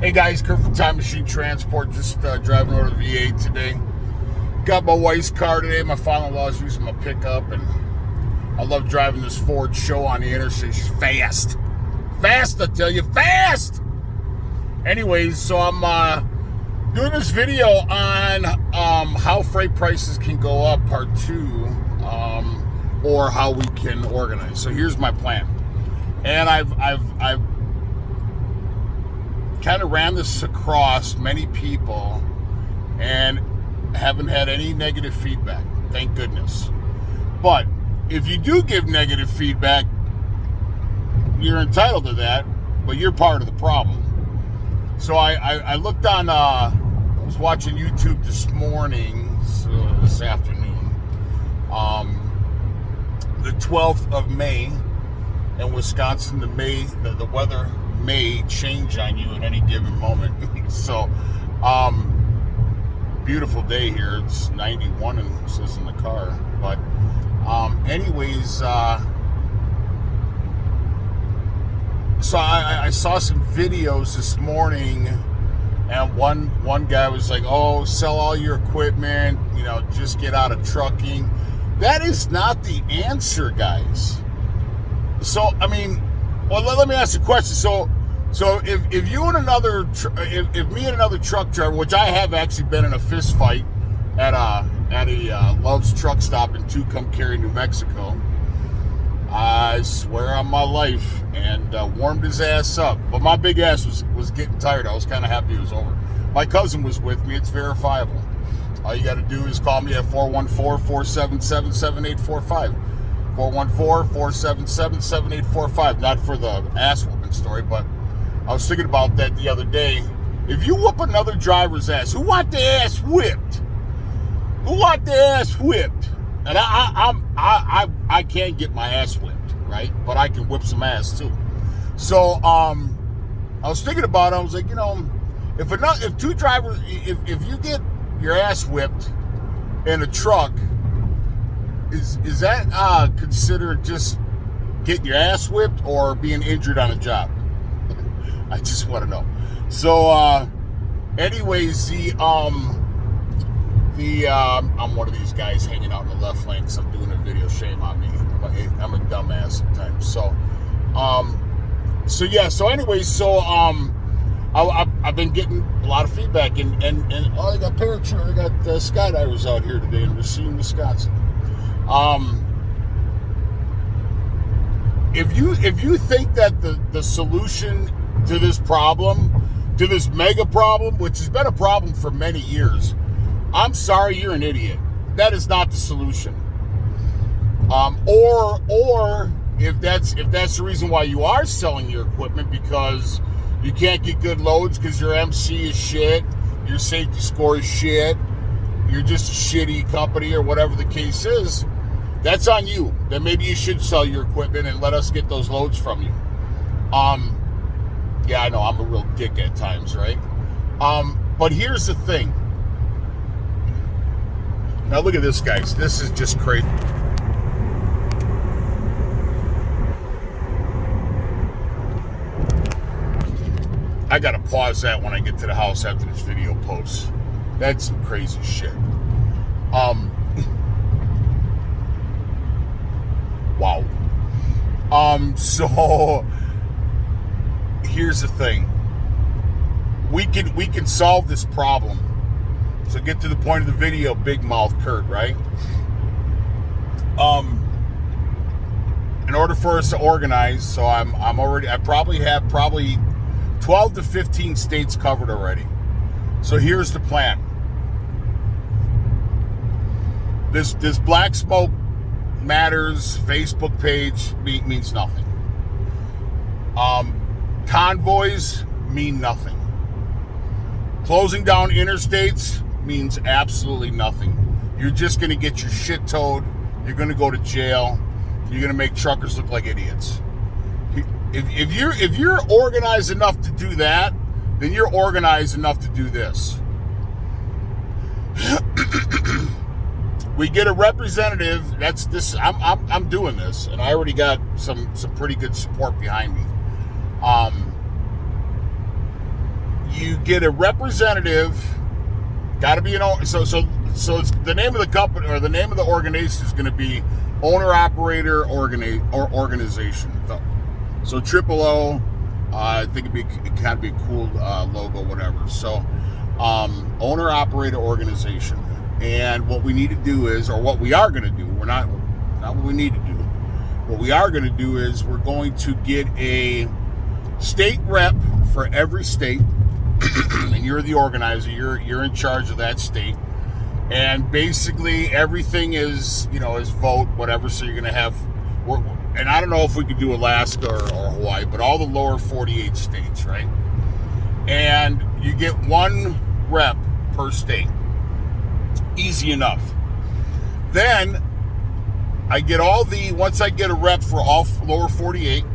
Hey guys, Kurt from Time Machine Transport. Just driving over to the V8 today. Got my wife's car today. My father-in-law's using my pickup, and I love driving this Ford Show on the interstate. She's fast. Fast, I tell you, fast! Anyways, so I'm doing this video on how freight prices can go up, part 2, or how we can organize. So here's my plan. And I've kind of ran this across many people and haven't had any negative feedback, thank goodness. But if you do give negative feedback, you're entitled to that, but you're part of the problem. So I looked on, I was watching YouTube this morning, so this afternoon, the 12th of May in Wisconsin. The weather may change on you at any given moment. So, beautiful day here. It's 91 and it says in the car. But, anyways, so I saw some videos this morning, and one guy was like, "Oh, sell all your equipment, just get out of trucking." That is not the answer, guys. So, I mean, well, let me ask you a question. So if you and another, if me and another truck driver, which I have actually been in a fist fight at a Love's truck stop in Tucumcari, New Mexico, I swear on my life, and warmed his ass up. But my big ass was getting tired. I was kind of happy it was over. My cousin was with me. It's verifiable. All you got to do is call me at 414-477-7845. 414-477-7845. Not for the ass whooping story, but I was thinking about that the other day. If you whoop another driver's ass, who want the ass whipped? Who want the ass whipped? And I can't get my ass whipped, right? But I can whip some ass too. So I was thinking about it. I was like, if two drivers, if you get your ass whipped in a truck, is that considered just getting your ass whipped or being injured on a job? I just want to know. So, anyways, I'm one of these guys hanging out in the left lane because I'm doing a video. Shame on me. I'm a dumbass sometimes. So, I've been getting a lot of feedback, and I got parachute. I got skydivers out here today in Racine, Wisconsin. If you think that the solution to this problem, to this mega problem, which has been a problem for many years, I'm sorry, you're an idiot. That is not the solution. Or if that's the reason why you are selling your equipment, because you can't get good loads because your MC is shit, your safety score is shit, you're just a shitty company or whatever the case is, that's on you. Then maybe you should sell your equipment and let us get those loads from you. Yeah, I know I'm a real dick at times, right? But here's the thing. Now look at this, guys. This is just crazy. I gotta pause that when I get to the house after this video posts. That's some crazy shit. Wow. So here's the thing. We can solve this problem. So get to the point of the video, big mouth Kurt, right? In order for us to organize, so I probably have 12 to 15 states covered already. So here's the plan. This Black Smoke Matters Facebook page means nothing. Convoys mean nothing. Closing down interstates means absolutely nothing. You're just going to get your shit towed. You're going to go to jail. You're going to make truckers look like idiots. If you're organized enough to do that, then you're organized enough to do this. We get a representative. That's this. I'm doing this, and I already got some pretty good support behind me. you get a representative. Got to be so it's the name of the company or the name of the organization is going to be owner operator organization. So Triple O, I think it kind of be a cool logo, whatever. So owner operator organization, and what we need to do is, or what we are going to do, we're not what we need to do. What we are going to do is we're going to get a state rep for every state. And you're the organizer, you're in charge of that state, and basically everything is vote, whatever. So you're gonna have, and I don't know if we could do Alaska or Hawaii, but all the lower 48 states, right? And you get one rep per state. Easy enough. Then once I get a rep for all lower 48,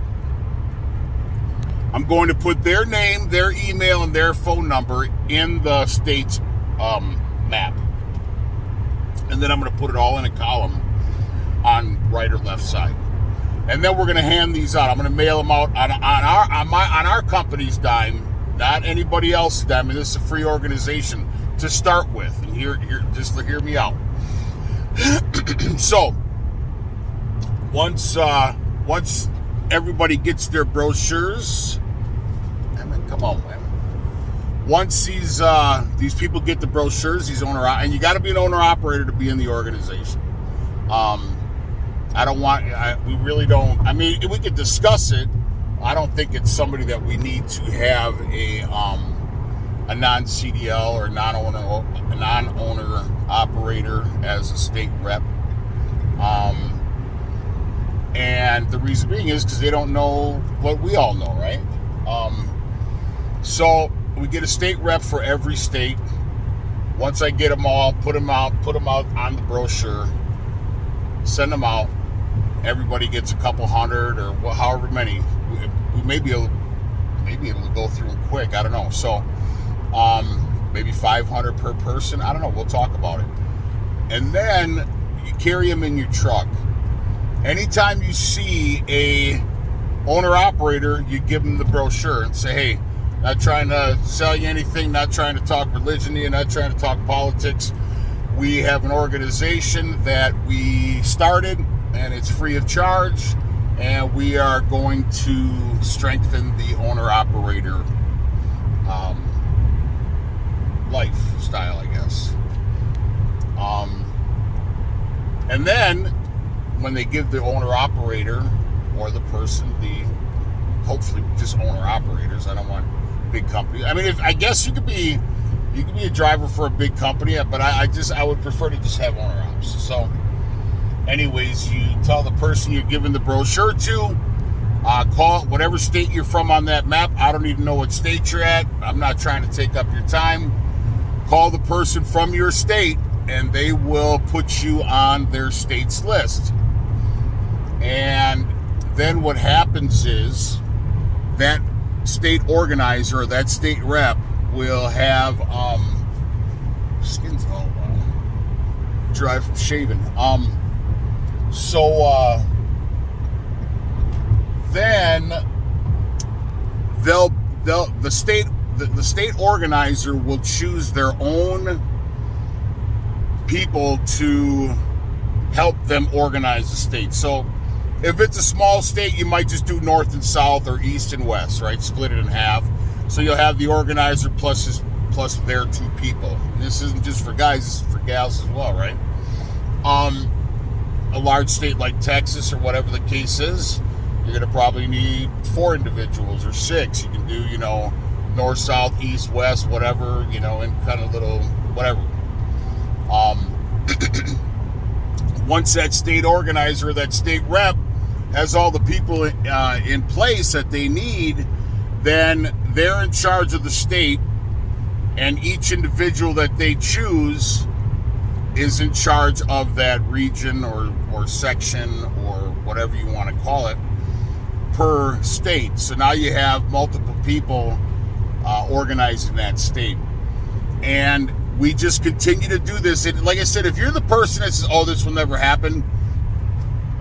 I'm going to put their name, their email, and their phone number in the state's map. And then I'm going to put it all in a column on right or left side. And then we're going to hand these out. I'm going to mail them out on our company's dime, not anybody else's dime. And this is a free organization to start with. And here just hear me out. So once everybody gets their brochures, come on, man. Once these people get the brochures, these and you got to be an owner operator to be in the organization. We really don't. I mean, we could discuss it. I don't think it's somebody that we need to have a non-CDL or non-owner operator as a state rep. And the reason being is because they don't know what we all know, right? So we get a state rep for every state. Once I get them all, put them out on the brochure, send them out. Everybody gets a couple hundred or however many. Maybe it'll go through them quick. I don't know. So maybe 500 per person. I don't know. We'll talk about it. And then you carry them in your truck. Anytime you see a owner operator, you give them the brochure and say, hey, not trying to sell you anything, not trying to talk religion to you, not trying to talk politics. We have an organization that we started, and it's free of charge, and we are going to strengthen the owner-operator lifestyle, I guess. And then, when they give the owner-operator or the person, hopefully just owner-operators, I don't want big company. I mean, I guess you could be a driver for a big company, but I would prefer to just have owner ops. So anyways, you tell the person you're giving the brochure to, call whatever state you're from on that map. I don't even know what state you're at. I'm not trying to take up your time. Call the person from your state, and they will put you on their state's list. And then what happens is that state organizer or that state rep will have skin's all dry from shaving. Then the state organizer will choose their own people to help them organize the state. So if it's a small state, you might just do north and south or east and west, right? Split it in half. So you'll have the organizer plus their two people. And this isn't just for guys, this is for gals as well, right? A large state like Texas or whatever the case is, you're going to probably need 4 individuals or 6. You can do, north, south, east, west, whatever, in kind of little whatever. Once that state organizer, that state rep has all the people in place that they need, then they're in charge of the state, and each individual that they choose is in charge of that region or section or whatever you want to call it per state. So now you have multiple people organizing that state. And we just continue to do this. And like I said, if you're the person that says, "Oh, this will never happen,"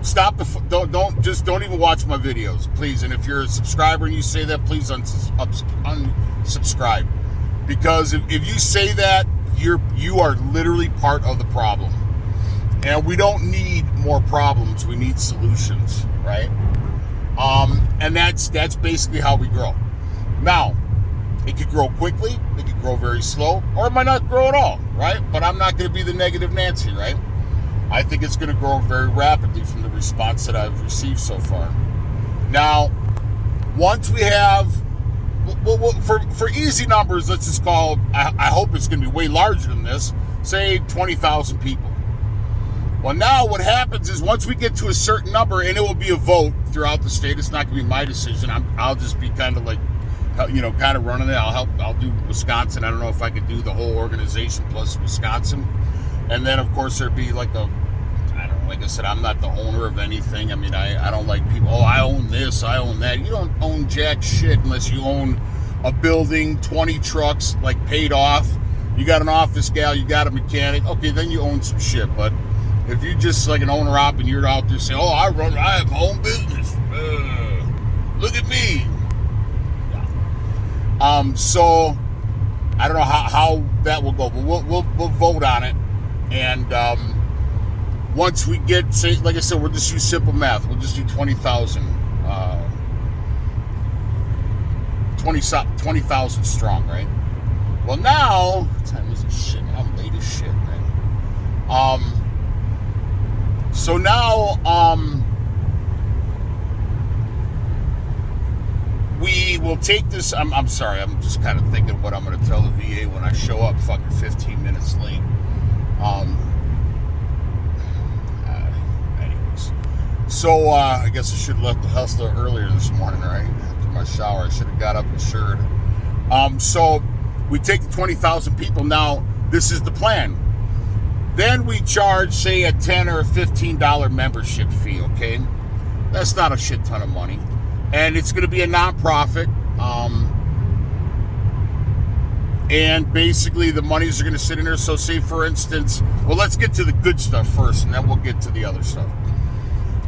stop. Don't even watch my videos, please. And if you're a subscriber and you say that, please unsubscribe. Because if you say that, you are literally part of the problem. And we don't need more problems. We need solutions, right? And that's basically how we grow. Now, it could grow quickly, it could grow very slow, or it might not grow at all, right? But I'm not going to be the negative Nancy, right? I think it's going to grow very rapidly from the response that I've received so far. Now, once we have, for easy numbers, let's just call, I hope it's going to be way larger than this, say 20,000 people. Well, now what happens is once we get to a certain number, and it will be a vote throughout the state, it's not going to be my decision. I'll just be kind of like, kind of running it. I'll do Wisconsin. I don't know if I could do the whole organization plus Wisconsin. And then, of course, there'd be like like I said, I'm not the owner of anything. I mean, I don't like people, I own this, I own that. You don't own jack shit unless you own a building, 20 trucks, like paid off. You got an office gal, you got a mechanic. Okay, then you own some shit. But if you just like an owner-op and you're out there saying, I have my own business. Look at me. Yeah. So I don't know how that will go, but we'll vote on it. And once we get, say, like I said, we'll just use simple math. We'll just do 20,000 strong, right? Well, now, what time is it? Shit, I'm late as shit, man. So now, we will take this. I'm sorry. I'm just kind of thinking what I'm going to tell the VA when I show up fucking 15 minutes late. Anyways. So, I guess I should have left the house a little earlier this morning, right? After my shower, I should have got up and assured. So, we take the 20,000 people. Now, this is the plan. Then we charge, say, a $10 or a $15 membership fee, okay? That's not a shit ton of money. And it's going to be a nonprofit. And basically, the monies are going to sit in there. So, say, for instance, well, let's get to the good stuff first, and then we'll get to the other stuff.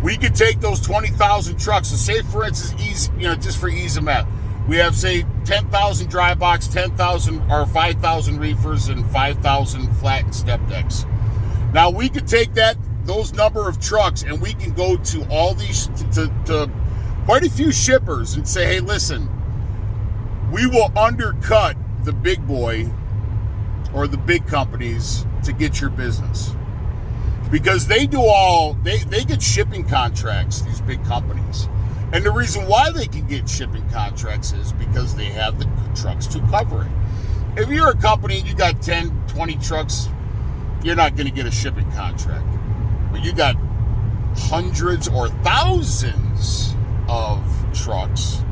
We could take those 20,000 trucks. So, say, for instance, just for ease of math, we have, say, 10,000 dry box, 10,000 or 5,000 reefers, and 5,000 flat and step decks. Now, we could take those number of trucks, and we can go to all these, to quite a few shippers and say, hey, listen, we will undercut the big boy or the big companies to get your business. Because they get shipping contracts, these big companies. And the reason why they can get shipping contracts is because they have the trucks to cover it. If you're a company and you got 10, 20 trucks, you're not going to get a shipping contract. But you got hundreds or thousands of trucks,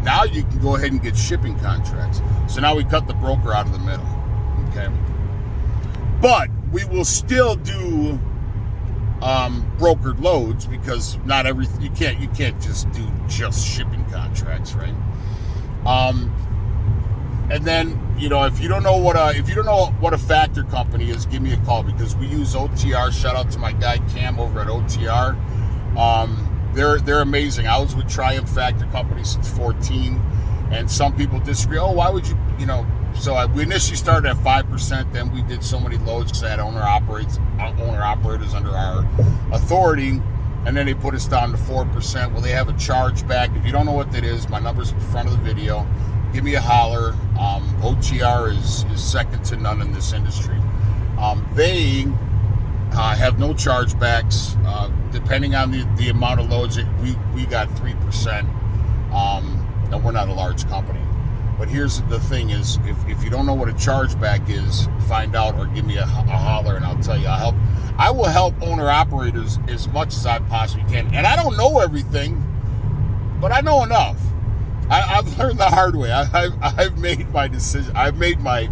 now you can go ahead and get shipping contracts. So now we cut the broker out of the middle. Okay. But we will still do brokered loads because not everything, you can't just do just shipping contracts, right? And then, if you don't know what a factor company is, give me a call because we use OTR. Shout out to my guy Cam over at OTR. They're amazing. I was with Triumph Factor Company since 2014, and some people disagree. Oh, why would you, So we initially started at 5%. Then we did so many loads because I had owner operators under our authority, and then they put us down to 4%. Well, they have a charge back. If you don't know what that is, my number's in front of the video. Give me a holler. OTR is second to none in this industry. They have no chargebacks. Depending on the amount of loads, we got 3%. And we're not a large company. But here's the thing is, if you don't know what a chargeback is, find out or give me a holler and I'll tell you. I will help owner-operators as much as I possibly can. And I don't know everything, but I know enough. I've learned the hard way. I've made my decision. I've made my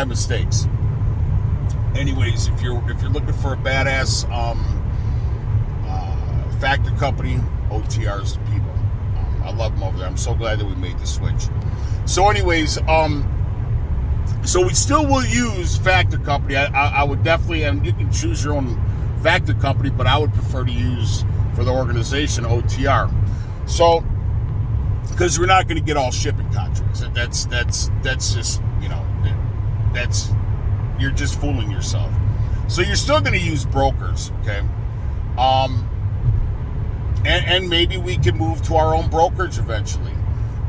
mistakes. Anyways, if you're looking for a badass factor company, OTR's the people. I love them over there. I'm so glad that we made the switch. So anyways, so we still will use factor company. I would definitely, and you can choose your own factor company, but I would prefer to use for the organization OTR. So because we're not going to get all shipping contracts. That's just, you're just fooling yourself. So you're still going to use brokers, okay? And maybe we can move to our own brokerage eventually.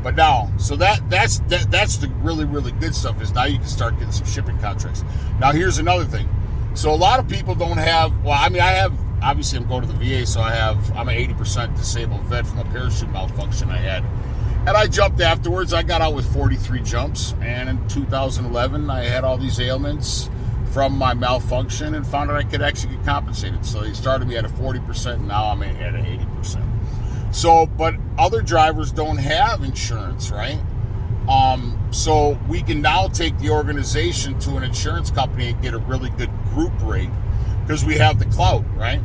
But now, so that's the really, really good stuff, is now you can start getting some shipping contracts. Now here's another thing. So a lot of people don't have, I have, obviously I'm going to the VA, so I'm an 80% disabled vet from a parachute malfunction I had. And I jumped afterwards. I got out with 43 jumps. And in 2011, I had all these ailments from my malfunction and found out I could actually get compensated. So they started me at a 40%, and now I'm at an 80%. So, but other drivers don't have insurance, right? So we can now take the organization to an insurance company and get a really good group rate because we have the clout, right?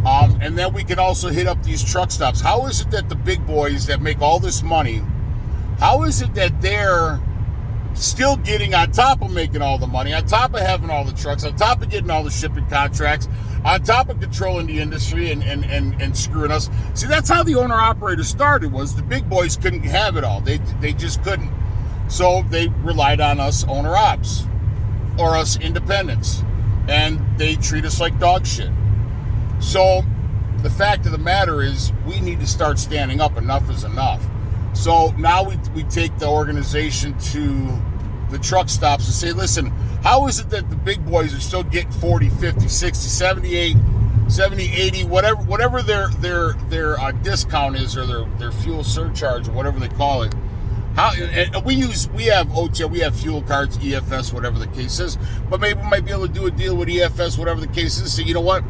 And then we can also hit up these truck stops. How is it that the big boys that make all this money, how is it that they're still getting, on top of making all the money, on top of having all the trucks, on top of getting all the shipping contracts, on top of controlling the industry and screwing us? See, that's how the owner-operator started, was the big boys couldn't have it all. They just couldn't. So they relied on us owner-ops or us independents, and they treat us like dog shit. So the fact of the matter is we need to start standing up. Enough is enough. So now we take the organization to the truck stops and say, listen, how is it that the big boys are still getting 40, 50, 60, 78, 70, 80, whatever their discount is, or their fuel surcharge, or whatever they call it? How, and we have OTR, we have fuel cards, EFS, whatever the case is, but maybe we might be able to do a deal with EFS, whatever the case is. So you know what?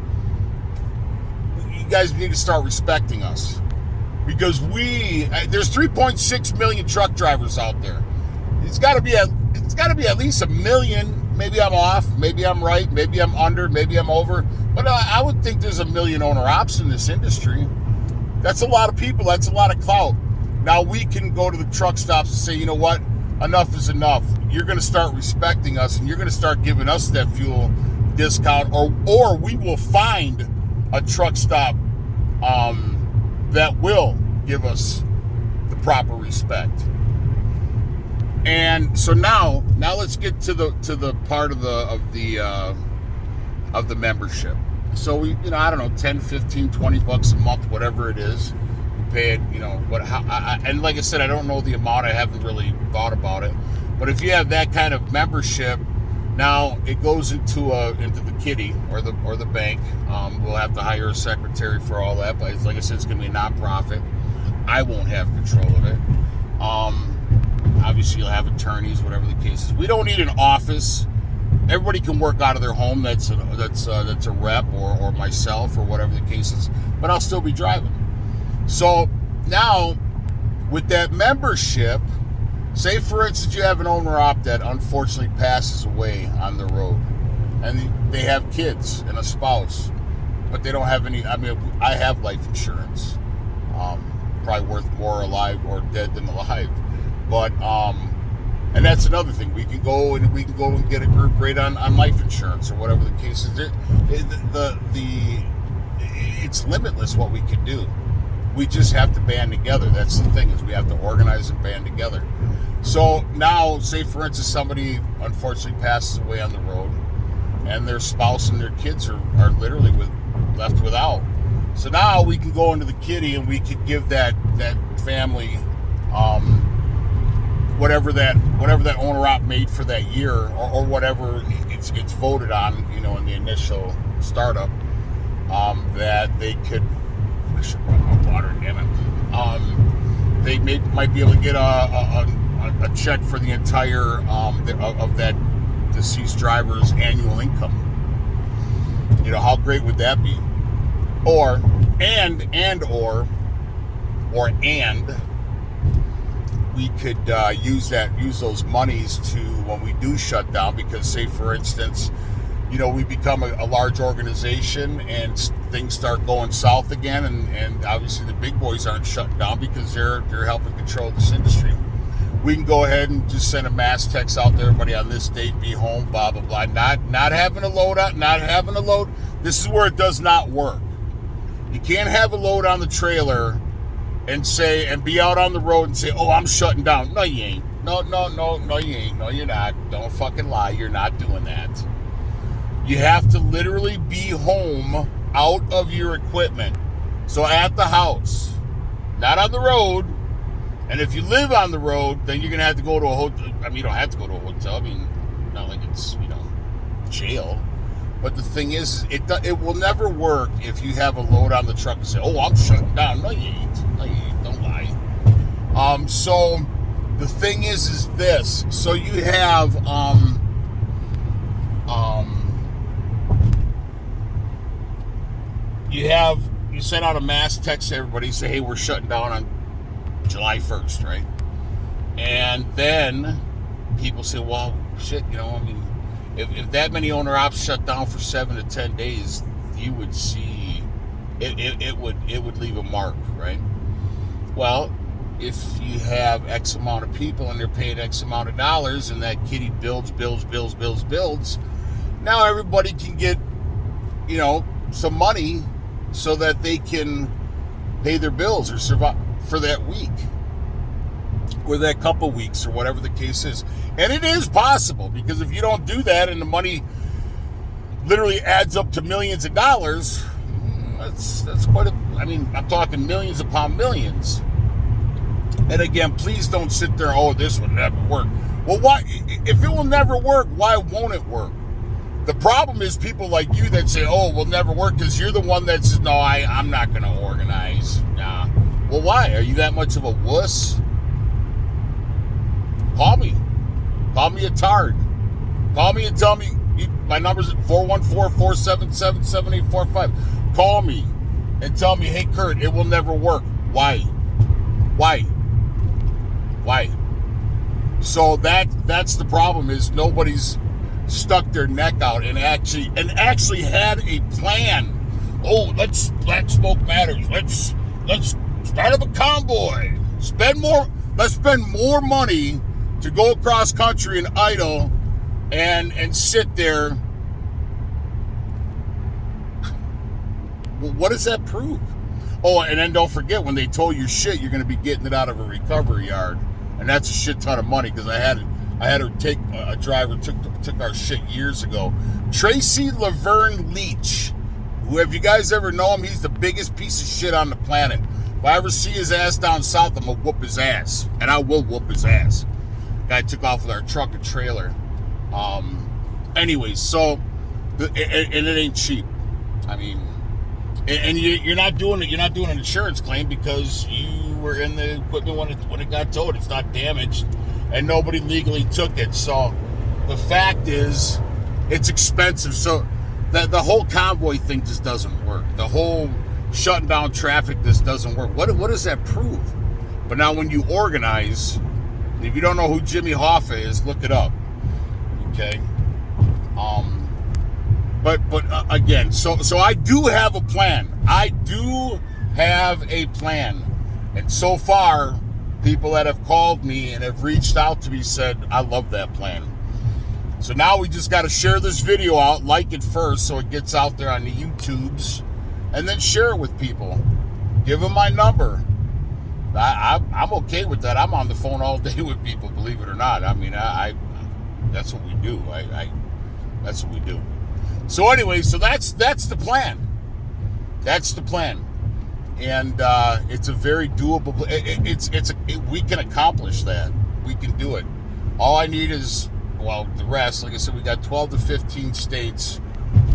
You guys need to start respecting us. Because there's 3.6 million truck drivers out there. It's got to be at least a million. Maybe I'm off. Maybe I'm right. Maybe I'm under. Maybe I'm over. But I would think there's a million owner ops in this industry. That's a lot of people. That's a lot of clout. Now we can go to the truck stops and say, you know what? Enough is enough. You're going to start respecting us, and you're going to start giving us that fuel discount, or we will find a truck stop that will give us the proper respect. And so now let's get to the part of the membership. So we, I don't know, 10, 15, 20 bucks a month, whatever it is. We pay it, and like I said, I don't know the amount. I haven't really thought about it. But if you have that kind of membership, now it goes into the kitty or the bank. We'll have to hire a secretary for all that, but like I said, it's going to be a nonprofit. I won't have control of it. Obviously, you'll have attorneys, whatever the case is. We don't need an office. Everybody can work out of their home. That's a rep or myself or whatever the case is. But I'll still be driving. So now, with that membership, say for instance you have an owner-op that unfortunately passes away on the road, and they have kids and a spouse, but they don't have any. I have life insurance, probably worth more alive or dead than alive, but and that's another thing. We can go and get a group rate on life insurance or whatever the case is. It's limitless what we can do. We just have to band together. That's the thing, is we have to organize and band together. So now, say for instance, somebody unfortunately passes away on the road, and their spouse and their kids are literally left without. So now we can go into the kitty and we could give that family whatever that owner-op made for that year, or whatever it's voted on, in the initial startup, that they could. I should run more water, damn it. They might be able to get a check for the entire of that deceased driver's annual income. How great would that be? Or we could use those monies to, when we do shut down, because say for instance, we become a large organization and things start going south again, and obviously the big boys aren't shutting down because they're helping control this industry. We can go ahead and just send a mass text out to everybody on this date, be home, blah blah blah. Not having a load out, not having a load. This is where it does not work. You can't have a load on the trailer and be out on the road and say, oh, I'm shutting down. No, you ain't. No, you ain't. No, you're not. Don't fucking lie. You're not doing that. You have to literally be home out of your equipment. So at the house, not on the road. And if you live on the road, then you're going to have to go to a hotel. I mean, you don't have to go to a hotel. I mean, not like it's, jail. But the thing is, it will never work if you have a load on the truck and say, oh, I'm shutting down. No, you ain't. No, you ain't. Don't lie. So the thing is this. So you have, you send out a mass text to everybody, say, hey, we're shutting down on July 1st, right? And then people say, well, shit, if that many owner-ops shut down for 7 to 10 days, you would see, it would leave a mark, right? Well, if you have X amount of people and they're paying X amount of dollars and that kitty builds, now everybody can get, some money so that they can pay their bills or survive for that week or that couple weeks or whatever the case is. And it is possible, because if you don't do that and the money literally adds up to millions of dollars, that's quite I'm talking millions upon millions. And again, please don't sit there, oh, this will never work. Well, why? If it will never work, why won't it work? The problem is people like you that say, oh, it will never work, because you're the one that says, no, I'm not going to organize. Nah. Well, why? Are you that much of a wuss? Call me. Call me a tard. Call me and tell me. My number's at 414-477-7845. Call me and tell me, hey, Kurt, it will never work. Why? So that's the problem, is nobody's stuck their neck out and actually had a plan. Oh, Black Smoke Matters. Let's start up a convoy. Let's spend more money to go across country and idle and sit there. Well, what does that prove? Oh, and then don't forget, when they tow your shit, you're going to be getting it out of a recovery yard, and that's a shit ton of money, because I had to take a driver took our shit years ago. Tracy Laverne Leach, who, if you guys ever know him, he's the biggest piece of shit on the planet. If I ever see his ass down south, I'm gonna whoop his ass, and I will whoop his ass. Guy took off with our truck and trailer. Anyways, so and it ain't cheap. I mean, and you're not doing it. You're not doing an insurance claim because you were in the equipment when it got towed. It's not damaged, and nobody legally took it. So the fact is, it's expensive. So the whole convoy thing just doesn't work. The whole shutting down traffic just doesn't work. What does that prove? But now when you organize, if you don't know who Jimmy Hoffa is, look it up. Okay. But again, so I do have a plan. And so far, people that have called me and have reached out to me said, I love that plan. So now we just got to share this video out, like it first so it gets out there on the YouTubes, and then share it with people. Give them my number. I'm okay with that. I'm on the phone all day with people, believe it or not. I mean, that's what we do. That's what we do. So anyway, so that's the plan. That's the plan, and it's a very doable. We can accomplish that. We can do it. All I need is, well, the rest. Like I said, we got 12 to 15 states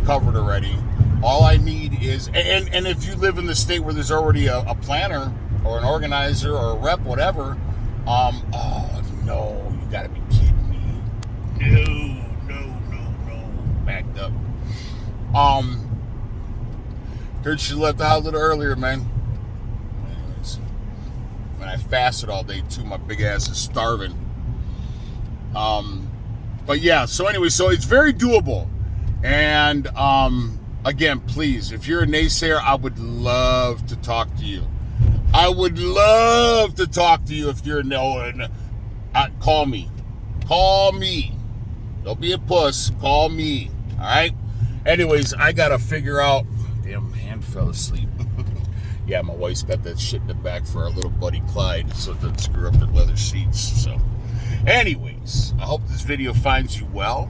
covered already. All I need is, and if you live in the state where there's already a planner or an organizer or a rep, whatever. Oh no, you gotta be kidding me. No. Backed up. Kurt should have left the house a little earlier, man. Anyways, when I fasted all day too, my big ass is starving. But yeah, so anyway, so it's very doable. And again, please, if you're a naysayer, I would love to talk to you. I would love to talk to you if you're call me. Call me. Don't be a puss. Call me. All right? Anyways, I got to figure out. Damn, hand fell asleep. Yeah, my wife's got that shit in the back for our little buddy Clyde, so it doesn't screw up her leather seats. So, anyways, I hope this video finds you well.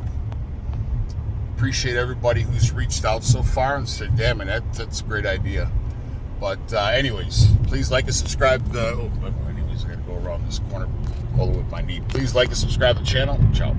Appreciate everybody who's reached out so far and said, damn it, that's a great idea. But anyways, please like and subscribe. Anyways, I got to go around this corner, pull with my knee. Please like and subscribe to the channel. Ciao.